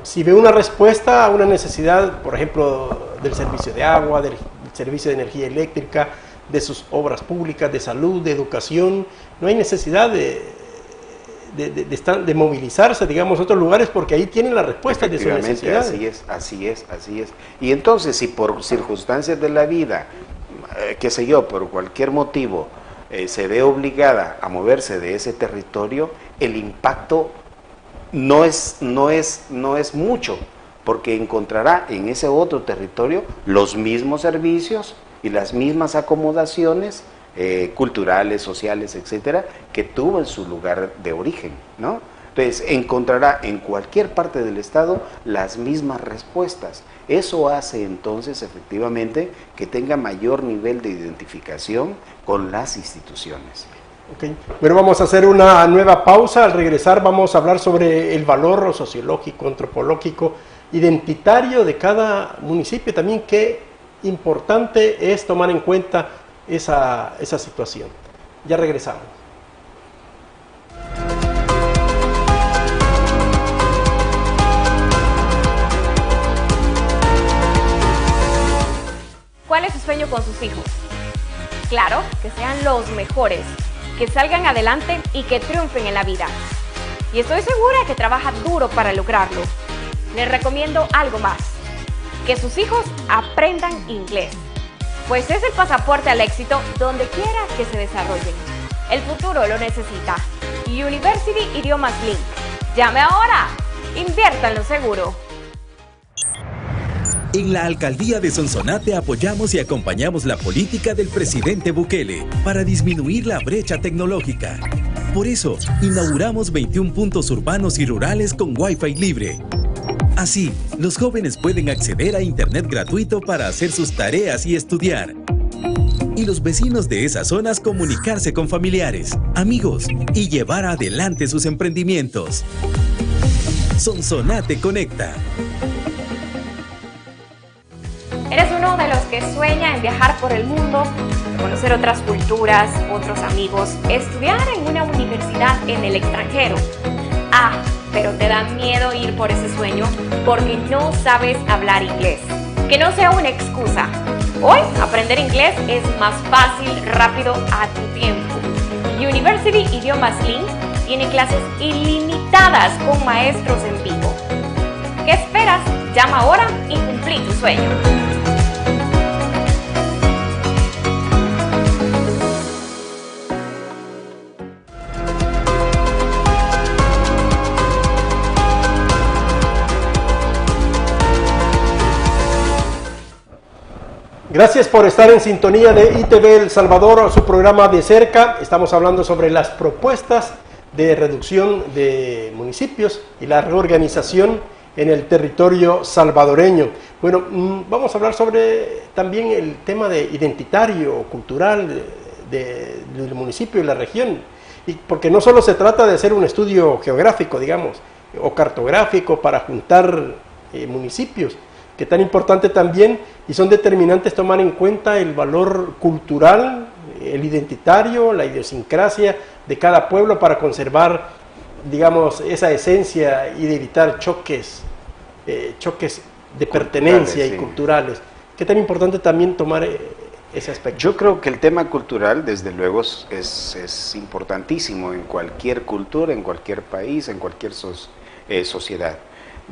si ve una respuesta a una necesidad, por ejemplo, del servicio de agua, del servicio de energía eléctrica, de sus obras públicas, de salud, de educación, no hay necesidad de movilizarse, digamos, a otros lugares, porque ahí tienen la respuesta de sus necesidades. Así es. Y entonces, si por circunstancias de la vida, qué sé yo, por cualquier motivo, se ve obligada a moverse de ese territorio, el impacto no es mucho, porque encontrará en ese otro territorio los mismos servicios y las mismas acomodaciones culturales, sociales, etcétera, que tuvo en su lugar de origen, ¿no? Entonces, encontrará en cualquier parte del Estado las mismas respuestas. Eso hace entonces, efectivamente, que tenga mayor nivel de identificación con las instituciones. Okay. Bueno, vamos a hacer una nueva pausa. Al regresar vamos a hablar sobre el valor sociológico, antropológico, identitario de cada municipio. También qué importante es tomar en cuenta esa situación. Ya regresamos. ¿Cuál es su sueño con sus hijos? Claro, que sean los mejores, que salgan adelante y que triunfen en la vida. y estoy segura que trabaja duro para lograrlo. Les recomiendo algo más, que sus hijos aprendan inglés, pues es el pasaporte al éxito donde quiera que se desarrollen. El futuro lo necesita. University Idiomas Link. Llame ahora. Inviértanlo seguro. En la Alcaldía de Sonsonate apoyamos y acompañamos la política del presidente Bukele para disminuir la brecha tecnológica. Por eso, inauguramos 21 puntos urbanos y rurales con Wi-Fi libre. Así, los jóvenes pueden acceder a Internet gratuito para hacer sus tareas y estudiar. Y los vecinos de esas zonas comunicarse con familiares, amigos y llevar adelante sus emprendimientos. Sonsonate Conecta. ¿Eres uno de los que sueña en viajar por el mundo, conocer otras culturas, otros amigos, estudiar en una universidad en el extranjero? Pero te da miedo ir por ese sueño porque no sabes hablar inglés. Que no sea una excusa. Hoy aprender inglés es más fácil, rápido, a tu tiempo. University Idiomas Link tiene clases ilimitadas con maestros en vivo. ¿Qué esperas? Llama ahora y cumplí tu sueño. Gracias por estar en sintonía de ITV El Salvador, su programa de cerca. Estamos hablando sobre las propuestas de reducción de municipios y la reorganización en el territorio salvadoreño. Bueno, vamos a hablar sobre también el tema de identitario, cultural del municipio y la región. Y porque no solo se trata de hacer un estudio geográfico, digamos, o cartográfico para juntar municipios, que tan importante también, y son determinantes tomar en cuenta el valor cultural, el identitario, la idiosincrasia de cada pueblo para conservar, digamos, esa esencia y de evitar choques de pertenencia y culturales. ¿Qué tan importante también tomar ese aspecto? Yo creo que el tema cultural, desde luego, es importantísimo en cualquier cultura, en cualquier país, en cualquier sociedad,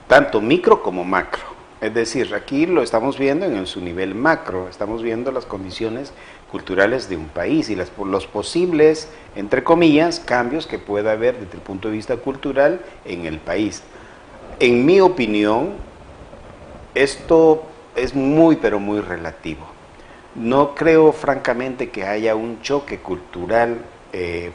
tanto micro como macro. Es decir, aquí lo estamos viendo en su nivel macro, estamos viendo las condiciones culturales de un país y los posibles, entre comillas, cambios que pueda haber desde el punto de vista cultural en el país. En mi opinión, esto es muy, pero muy relativo. No creo, francamente, que haya un choque cultural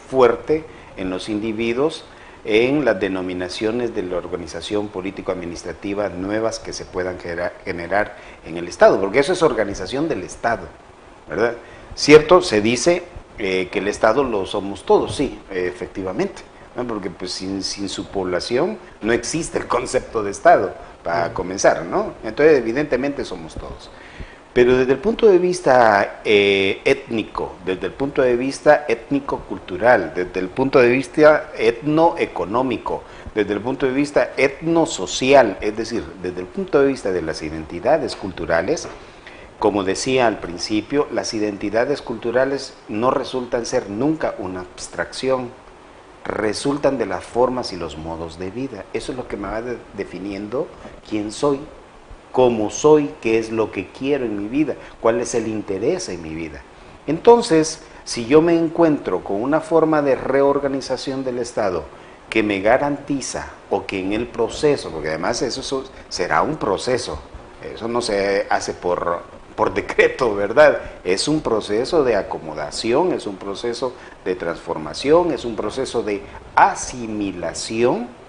fuerte en los individuos, en las denominaciones de la organización político-administrativa nuevas que se puedan generar en el Estado, porque eso es organización del Estado, ¿verdad? Cierto, se dice que el Estado lo somos todos, sí, efectivamente, ¿no? Porque pues sin su población no existe el concepto de Estado, para comenzar, ¿no? Entonces, evidentemente somos todos. Pero desde el punto de vista étnico, desde el punto de vista étnico-cultural, desde el punto de vista etnoeconómico, desde el punto de vista etnosocial, es decir, desde el punto de vista de las identidades culturales, como decía al principio, las identidades culturales no resultan ser nunca una abstracción, resultan de las formas y los modos de vida. Eso es lo que me va definiendo quién soy, cómo soy, qué es lo que quiero en mi vida, cuál es el interés en mi vida. Entonces, si yo me encuentro con una forma de reorganización del Estado que me garantiza, o que en el proceso, porque además eso será un proceso, eso no se hace por decreto, ¿verdad? Es un proceso de acomodación, es un proceso de transformación, es un proceso de asimilación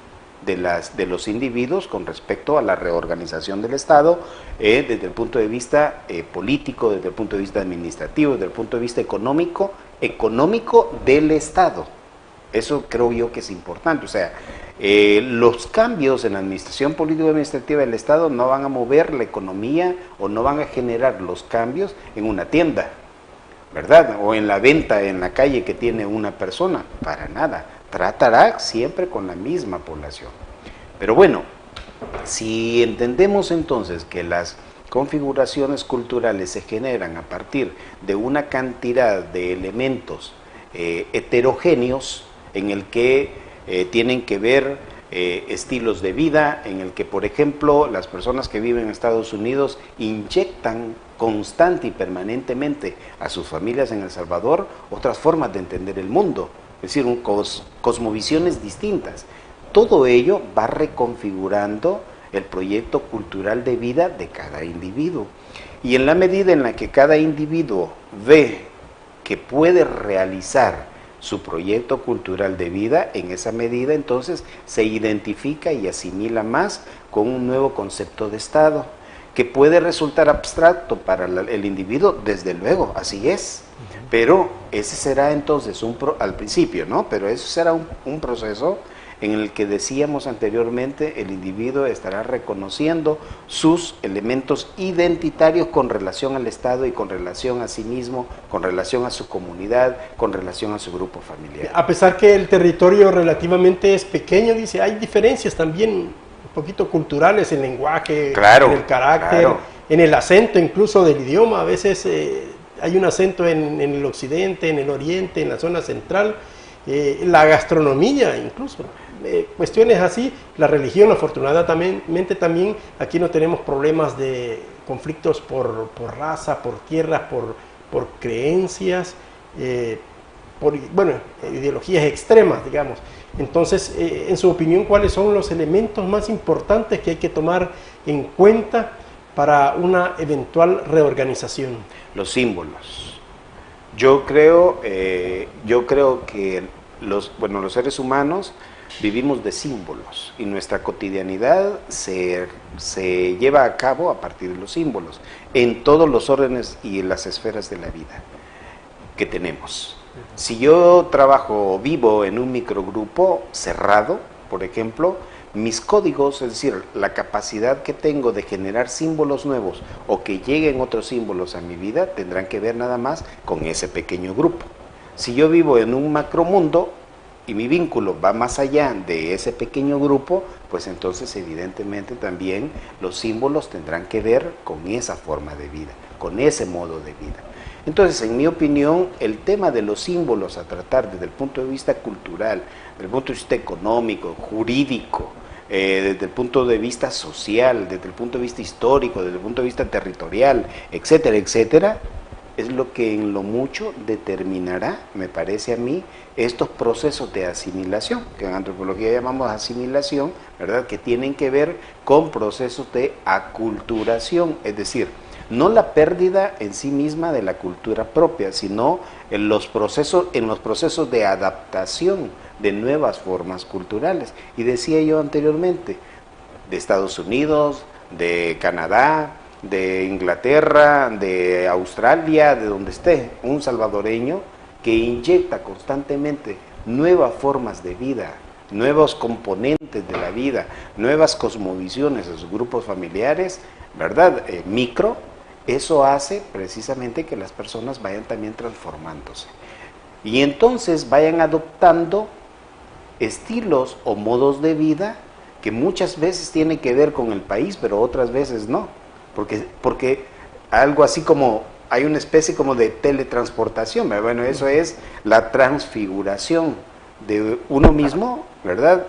de los individuos con respecto a la reorganización del Estado, desde el punto de vista político, desde el punto de vista administrativo, desde el punto de vista económico del Estado. Eso creo yo que es importante. O sea, los cambios en la administración político-administrativa del Estado no van a mover la economía o no van a generar los cambios en una tienda, ¿verdad? O en la venta en la calle que tiene una persona, para nada. Tratará siempre con la misma población. Pero bueno, si entendemos entonces que las configuraciones culturales se generan a partir de una cantidad de elementos heterogéneos en el que tienen que ver estilos de vida en el que, por ejemplo, las personas que viven en Estados Unidos inyectan constante y permanentemente a sus familias en El Salvador otras formas de entender el mundo, es decir, cosmovisiones distintas. Todo ello va reconfigurando el proyecto cultural de vida de cada individuo. Y en la medida en la que cada individuo ve que puede realizar su proyecto cultural de vida, en esa medida entonces se identifica y asimila más con un nuevo concepto de Estado, que puede resultar abstracto para el individuo, desde luego, así es, pero ese será entonces al principio, ¿no? Pero eso será un proceso en el que decíamos anteriormente, el individuo estará reconociendo sus elementos identitarios con relación al Estado y con relación a sí mismo, con relación a su comunidad, con relación a su grupo familiar. A pesar que el territorio relativamente es pequeño, dice, hay diferencias también un poquito culturales, en el lenguaje, claro, en el carácter, claro, en el acento incluso del idioma. A veces hay un acento en el occidente, en el oriente, en la zona central, la gastronomía incluso. Cuestiones así, la religión, afortunadamente también aquí no tenemos problemas de conflictos por raza, por tierras, por creencias, por ideologías extremas, digamos. Entonces, en su opinión, ¿cuáles son los elementos más importantes que hay que tomar en cuenta para una eventual reorganización? Los símbolos. Yo creo que los seres humanos vivimos de símbolos y nuestra cotidianidad se lleva a cabo a partir de los símbolos en todos los órdenes y en las esferas de la vida que tenemos. Si yo vivo en un microgrupo cerrado, por ejemplo, mis códigos, es decir, la capacidad que tengo de generar símbolos nuevos o que lleguen otros símbolos a mi vida, tendrán que ver nada más con ese pequeño grupo. Si yo vivo en un macromundo y mi vínculo va más allá de ese pequeño grupo, pues entonces evidentemente también los símbolos tendrán que ver con esa forma de vida, con ese modo de vida. Entonces, en mi opinión, el tema de los símbolos a tratar desde el punto de vista cultural, desde el punto de vista económico, jurídico, desde el punto de vista social, desde el punto de vista histórico, desde el punto de vista territorial, etcétera, etcétera, es lo que en lo mucho determinará, me parece a mí, estos procesos de asimilación, que en antropología llamamos asimilación, ¿verdad?, que tienen que ver con procesos de aculturación, es decir, no la pérdida en sí misma de la cultura propia, sino en los procesos de adaptación de nuevas formas culturales. Y decía yo anteriormente, de Estados Unidos, de Canadá, de Inglaterra, de Australia, de donde esté, un salvadoreño que inyecta constantemente nuevas formas de vida, nuevos componentes de la vida, nuevas cosmovisiones a sus grupos familiares, ¿verdad?, eso hace precisamente que las personas vayan también transformándose. Y entonces vayan adoptando estilos o modos de vida que muchas veces tienen que ver con el país, pero otras veces no. Porque algo así como, hay una especie como de teletransportación, ¿verdad? Bueno, eso es la transfiguración de uno mismo, ¿verdad?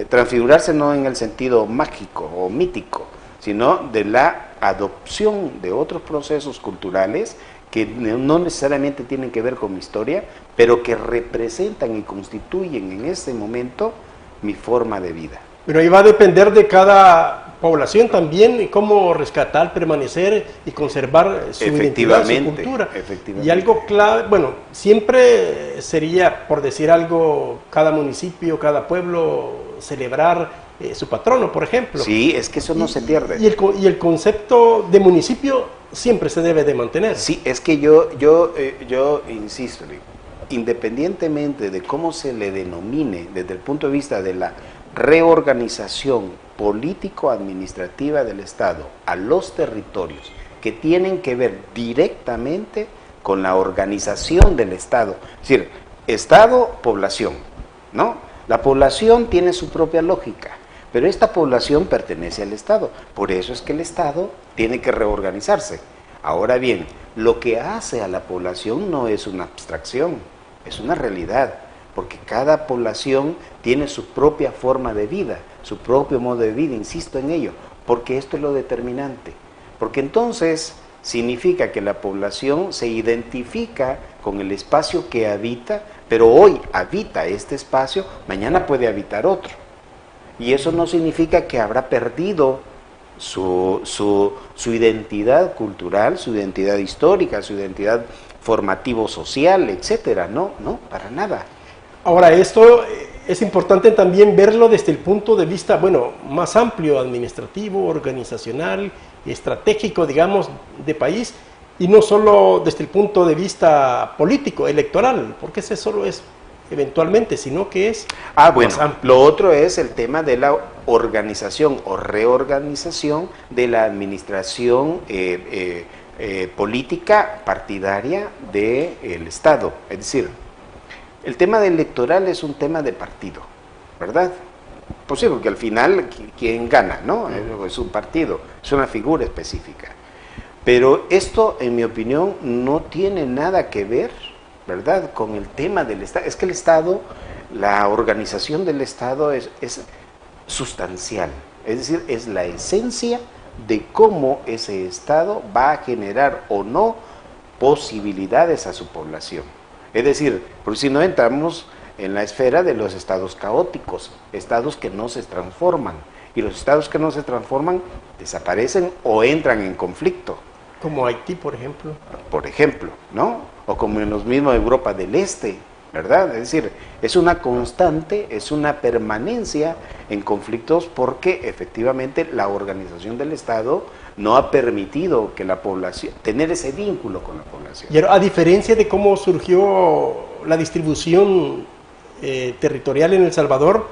Transfigurarse no en el sentido mágico o mítico, sino de la adopción de otros procesos culturales que no necesariamente tienen que ver con mi historia, pero que representan y constituyen en este momento mi forma de vida. Pero ahí va a depender de cada población también cómo rescatar, permanecer y conservar su identidad, su cultura. Efectivamente. Y algo clave, bueno, siempre sería, por decir algo, cada municipio, cada pueblo celebrar su patrono, por ejemplo. Sí, es que eso no se pierde. Y el concepto de municipio siempre se debe de mantener. Sí, es que yo insisto, independientemente de cómo se le denomine desde el punto de vista de la reorganización político-administrativa del Estado a los territorios que tienen que ver directamente con la organización del Estado, es decir, Estado, población, ¿no? La población tiene su propia lógica, pero esta población pertenece al Estado, por eso es que el Estado tiene que reorganizarse. Ahora bien, lo que hace a la población no es una abstracción, es una realidad, porque cada población tiene su propia forma de vida, su propio modo de vida, insisto en ello, porque esto es lo determinante, porque entonces significa que la población se identifica con el espacio que habita, pero hoy habita este espacio, mañana puede habitar otro, y eso no significa que habrá perdido su identidad cultural, su identidad histórica, su identidad formativo-social, etcétera. No, para nada. Ahora, esto es importante también verlo desde el punto de vista, bueno, más amplio, administrativo, organizacional, estratégico, digamos, de país, y no solo desde el punto de vista político, electoral, porque ese solo es eventualmente, sino que es bueno, lo otro es el tema de la organización o reorganización de la administración política partidaria del Estado. Es decir, el tema electoral es un tema de partido, ¿verdad? Pues sí, porque al final, ¿quién gana? ¿No? Es un partido, es una figura específica. Pero esto, en mi opinión, no tiene nada que ver, ¿verdad?, con el tema del Estado. Es que el Estado, la organización del Estado es sustancial, es decir, es la esencia de cómo ese Estado va a generar o no posibilidades a su población. Es decir, porque si no entramos en la esfera de los estados caóticos, estados que no se transforman, y los estados que no se transforman desaparecen o entran en conflicto. como Haití, por ejemplo. Por ejemplo, ¿no? O como en los mismos Europa del Este, ¿verdad? Es decir, es una constante, es una permanencia en conflictos porque efectivamente la organización del Estado no ha permitido que la población, tener ese vínculo con la población. Y a diferencia de cómo surgió la distribución territorial en El Salvador,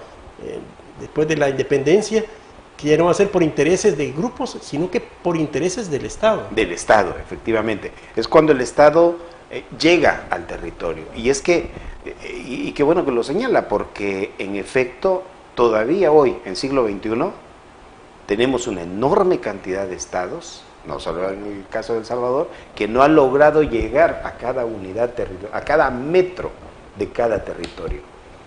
después de la independencia, que ya no va a ser por intereses de grupos, sino que por intereses del Estado. Del Estado, efectivamente. Es cuando el Estado llega al territorio. Y es que, y qué bueno que lo señala, porque en efecto, todavía hoy, en siglo XXI, tenemos una enorme cantidad de estados, no solo en el caso de El Salvador, que no han logrado llegar a cada unidad territorial, a cada metro de cada territorio.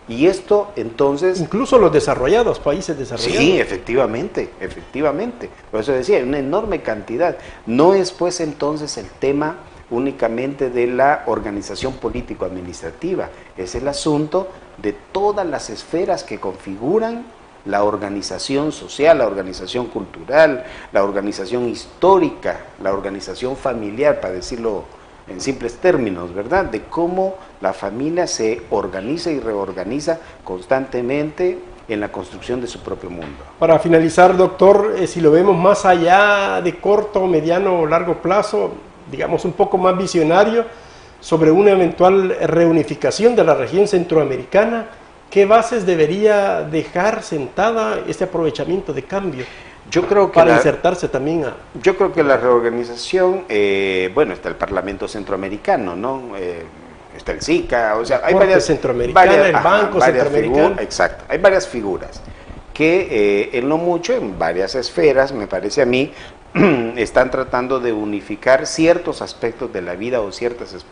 Y esto, entonces... Incluso los desarrollados, países desarrollados. Sí, efectivamente, efectivamente. Por eso decía, hay una enorme cantidad. No es pues entonces el tema únicamente de la organización político-administrativa, es el asunto de todas las esferas que configuran la organización social, la organización cultural, la organización histórica, la organización familiar, para decirlo en simples términos, ¿verdad? De cómo la familia se organiza y reorganiza constantemente en la construcción de su propio mundo. Para finalizar, doctor, si lo vemos más allá de corto, mediano o largo plazo, digamos un poco más visionario, sobre una eventual reunificación de la región centroamericana, ¿qué bases debería dejar sentada este aprovechamiento de cambio? Yo creo que para insertarse también a... Yo creo que la reorganización, bueno, está el Parlamento Centroamericano, ¿no? Está el SICA, o sea, hay varias... el Banco Centroamericano. Exacto, hay varias figuras que en lo mucho, en varias esferas, me parece a mí, están tratando de unificar ciertos aspectos de la vida o ciertas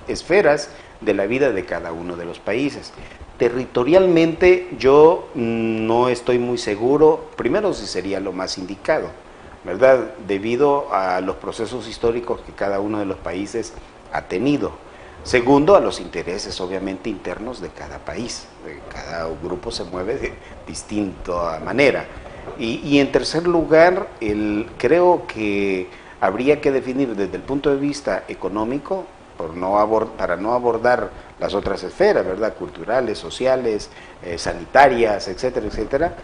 esferas de la vida de cada uno de los países. Territorialmente yo no estoy muy seguro, primero si sería lo más indicado, ¿verdad? Debido a los procesos históricos que cada uno de los países ha tenido. Segundo, a los intereses obviamente internos de cada país, cada grupo se mueve de distinta manera. Y en tercer lugar, creo que habría que definir desde el punto de vista económico, para no abordar las otras esferas, ¿verdad? Culturales, sociales, sanitarias, etcétera, etcétera.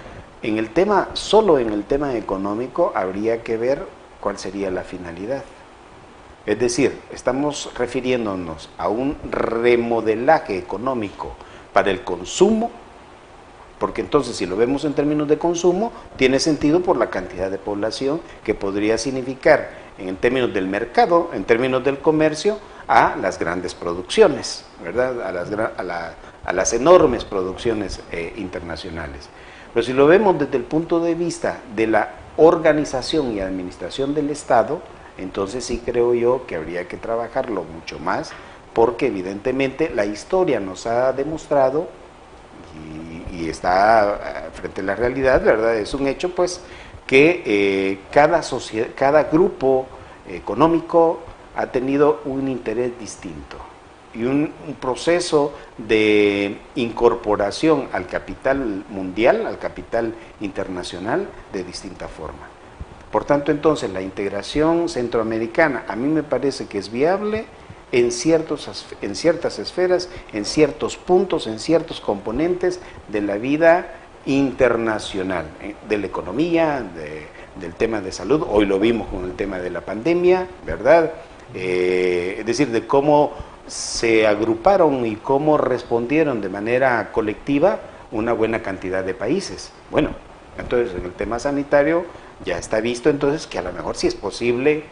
Solo en el tema económico habría que ver cuál sería la finalidad. Es decir, estamos refiriéndonos a un remodelaje económico para el consumo, porque entonces si lo vemos en términos de consumo, tiene sentido por la cantidad de población que podría significar en términos del mercado, en términos del comercio, a las grandes producciones, ¿verdad? A las enormes producciones internacionales. Pero si lo vemos desde el punto de vista de la organización y administración del Estado, entonces sí creo yo que habría que trabajarlo mucho más porque evidentemente la historia nos ha demostrado, y está frente a la realidad, ¿verdad? Es un hecho, pues, que cada grupo económico ha tenido un interés distinto y un proceso de incorporación al capital mundial, al capital internacional, de distinta forma. Por tanto, entonces, la integración centroamericana a mí me parece que es viable en ciertas esferas, en ciertos puntos, en ciertos componentes de la vida internacional, de la economía, del tema de salud. Hoy lo vimos con el tema de la pandemia, ¿verdad? Es decir, de cómo se agruparon y cómo respondieron de manera colectiva una buena cantidad de países. Bueno, entonces en el tema sanitario ya está visto entonces que a lo mejor sí es posible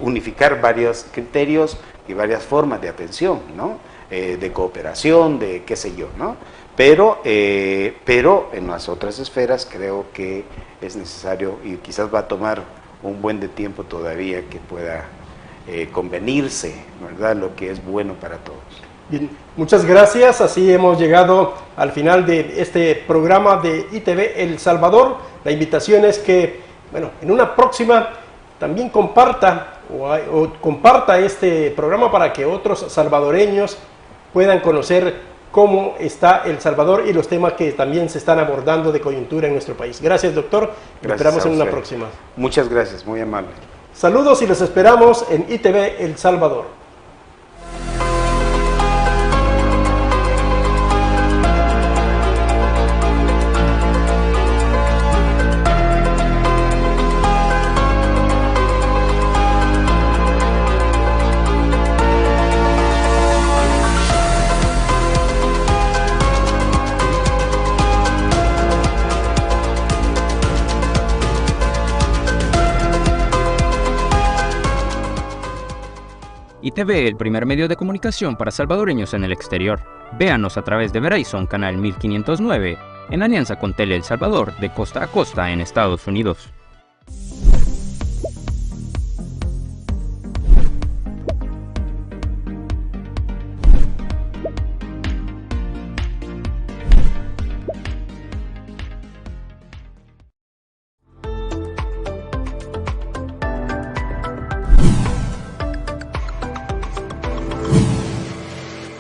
unificar varios criterios y varias formas de atención, ¿no? De cooperación, de qué sé yo, ¿no? Pero en las otras esferas creo que es necesario, y quizás va a tomar un buen de tiempo todavía, que pueda convenirse, ¿verdad?, lo que es bueno para todos. Bien, muchas gracias. Así hemos llegado al final de este programa de ITV El Salvador. La invitación es que, bueno, en una próxima también comparta este programa para que otros salvadoreños puedan conocer cómo está El Salvador y los temas que también se están abordando de coyuntura en nuestro país. Gracias, doctor. Nos esperamos en una próxima. Muchas gracias, muy amable. Saludos y los esperamos en ITV El Salvador. ITV, el primer medio de comunicación para salvadoreños en el exterior. Véanos a través de Verizon, canal 1509, en alianza con Tele El Salvador, de costa a costa en Estados Unidos.